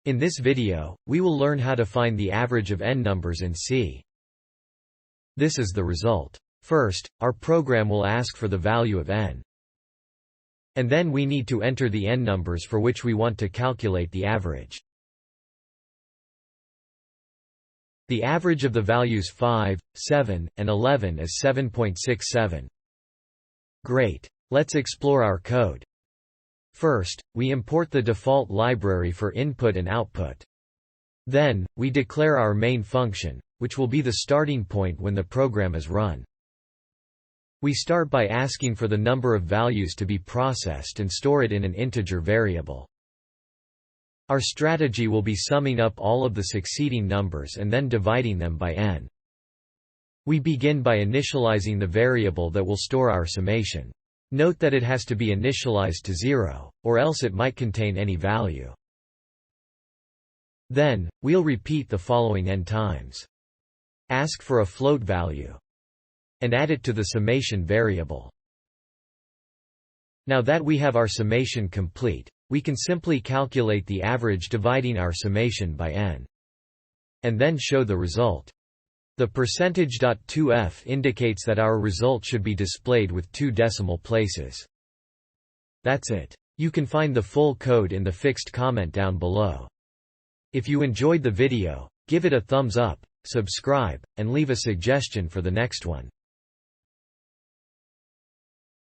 In this video, we will learn how to find the average of n numbers in C. This is the result. First, our program will ask for the value of n. And then we need to enter the n numbers for which we want to calculate the average. The average of the values 5, 7, and 11 is 7.67. Great. Let's explore our code. First, we import the default library for input and output. Then, we declare our main function, which will be the starting point when the program is run. We start by asking for the number of values to be processed and store it in an integer variable. Our strategy will be summing up all of the succeeding numbers and then dividing them by n. We begin by initializing the variable that will store our summation. Note that it has to be initialized to 0, or else it might contain any value. Then, we'll repeat the following n times. Ask for a float value. And add it to the summation variable. Now that we have our summation complete, we can simply calculate the average dividing our summation by n. And then show the result. The %.2f indicates that our result should be displayed with 2 decimal places. That's it. You can find the full code in the fixed comment down below. If you enjoyed the video, give it a thumbs up, subscribe, and leave a suggestion for the next one.